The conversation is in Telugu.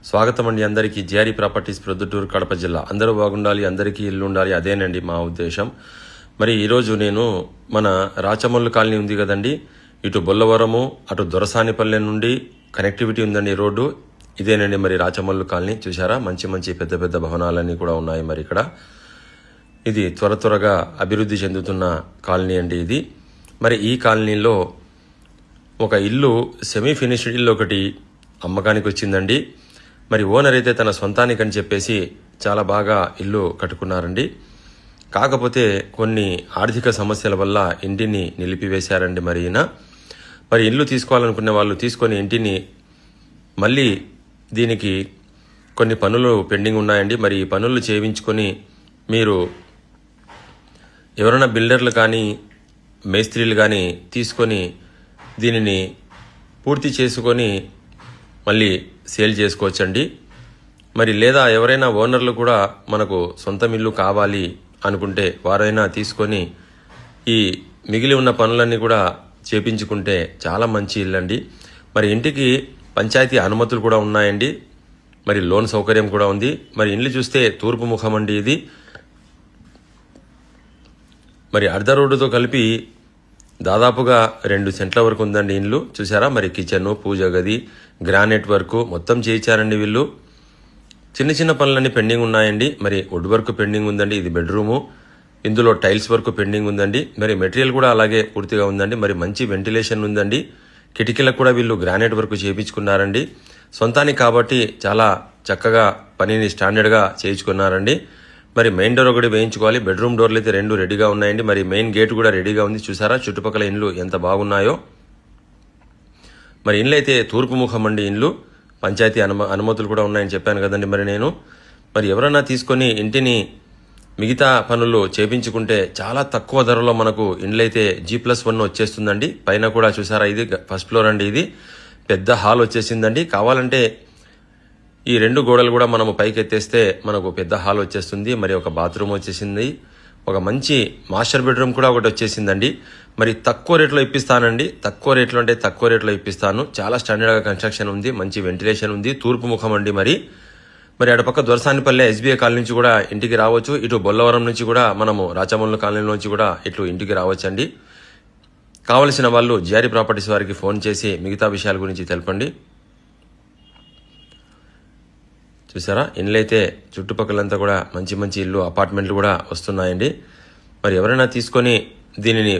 స్వాగతం అండి అందరికీ జిఆర్ఈ ప్రాపర్టీస్ ప్రొద్దుటూరు కడప జిల్లా. అందరూ బాగుండాలి, అందరికీ ఇల్లు ఉండాలి, అదేనండి మా ఉద్దేశం. మరి ఈరోజు నేను మన రాచమల్లు కాలనీ ఉంది కదండి, ఇటు బొల్లవరము అటు దొరసానిపల్లె నుండి కనెక్టివిటీ ఉందండి రోడ్డు. ఇదేనండి మరి రాచమల్లు కాలనీ. చూసారా, మంచి మంచి పెద్ద పెద్ద భవనాలన్నీ కూడా ఉన్నాయి. మరి ఇక్కడ ఇది త్వరగా అభివృద్ధి చెందుతున్న కాలనీ అండి ఇది. మరి ఈ కాలనీలో ఒక ఇల్లు సెమీ ఫినిష్డ్ ఇల్లు ఒకటి అమ్మకానికి వచ్చిందండి. మరి ఓనర్ అయితే తన సొంతానికని చెప్పేసి చాలా బాగా ఇల్లు కట్టుకున్నారండి. కాకపోతే కొన్ని ఆర్థిక సమస్యల వల్ల ఇంటిని నిలిపివేశారండి. మరి ఈయన మరి ఇల్లు తీసుకోవాలనుకునే వాళ్ళు తీసుకొని ఇంటిని మళ్ళీ దీనికి కొన్ని పనులు పెండింగ్ ఉన్నాయండి. మరి ఈ పనులు చేయించుకొని మీరు ఎవరైనా బిల్డర్లు కానీ మేస్త్రీలు కానీ తీసుకొని దీనిని పూర్తి చేసుకొని మళ్ళీ సేల్ చేసుకోవచ్చండి. మరి లేదా ఎవరైనా ఓనర్లు కూడా మనకు సొంతం ఇల్లు కావాలి అనుకుంటే వారైనా తీసుకొని ఈ మిగిలి ఉన్న పనులన్నీ కూడా చేపించుకుంటే చాలా మంచి ఇల్లు అండి. మరి ఇంటికి పంచాయతీ అనుమతులు కూడా ఉన్నాయండి. మరి లోన్ సౌకర్యం కూడా ఉంది. మరి ఇల్లు చూస్తే తూర్పు ముఖం అండి ఇది. మరి అర్ధ రోడ్డుతో కలిపి దాదాపుగా 2 సెంట్ల వరకు ఉందండి ఇల్లు. చూసారా, మరి కిచెన్, పూజ గది, గ్రానైట్ వర్క్ మొత్తం చేయించారండి వీళ్ళు. చిన్న చిన్న పనులన్నీ పెండింగ్ ఉన్నాయండి. మరి వుడ్ వర్క్ పెండింగ్ ఉందండి. ఇది బెడ్రూము. ఇందులో టైల్స్ వర్క్ పెండింగ్ ఉందండి. మరి మెటీరియల్ కూడా అలాగే పూర్తిగా ఉందండి. మరి మంచి వెంటిలేషన్ ఉందండి. కిటికీలకు కూడా వీళ్ళు గ్రానైట్ వర్క్ చేయించుకున్నారండి. సొంతానికి కాబట్టి చాలా చక్కగా పనిని స్టాండర్డ్గా చేయించుకున్నారండి. మరి మెయిన్ డోర్ ఒకటి వేయించుకోవాలి. బెడ్రూమ్ డోర్లు అయితే 2 రెడీగా ఉన్నాయండి. మరి మెయిన్ గేట్ కూడా రెడీగా ఉంది. చూసారా చుట్టుపక్కల ఇండ్లు ఎంత బాగున్నాయో. మరి ఇండ్లు అయితే తూర్పు ముఖం అండి ఇండ్లు. పంచాయతీ అనుమతులు కూడా ఉన్నాయని చెప్పాను కదండి. మరి ఎవరైనా తీసుకొని ఇంటిని మిగతా పనులు చేపించుకుంటే చాలా తక్కువ ధరలో మనకు ఇండ్లైతే G+1 వచ్చేస్తుందండి. పైన కూడా చూసారా, ఇది ఫస్ట్ ఫ్లోర్ అండి. ఇది పెద్ద హాల్ వచ్చేసిందండి. కావాలంటే ఈ 2 గోడలు కూడా మనము పైకి ఎత్తేస్తే మనకు పెద్ద హాల్ వచ్చేస్తుంది. మరి ఒక బాత్రూమ్ వచ్చేసింది. ఒక మంచి మాస్టర్ బెడ్రూమ్ కూడా ఒకటి వచ్చేసిందండి. మరి తక్కువ రేట్లో ఇప్పిస్తానండి. తక్కువ రేట్లో ఇప్పిస్తాను. చాలా స్టాండర్డ్గా కన్స్ట్రక్షన్ ఉంది. మంచి వెంటిలేషన్ ఉంది. తూర్పు ముఖం అండి. మరి అటుపక్క దొరసానిపల్లె SBI కాలనీ నుంచి కూడా ఇంటికి రావచ్చు. ఇటు బొల్లవరం నుంచి కూడా మనము రాచమల్లు కాలనీ నుంచి కూడా ఇటు ఇంటికి రావచ్చండి. కావలసిన వాళ్ళు జిఆర్ఈ ప్రాపర్టీస్ వారికి ఫోన్ చేసి మిగతా విషయాల గురించి తెలపండి. చూసారా, ఇండ్లు అయితే చుట్టుపక్కలంతా కూడా మంచి మంచి ఇల్లు, అపార్ట్మెంట్లు కూడా వస్తున్నాయండి. మరి ఎవరైనా తీసుకొని దీనిని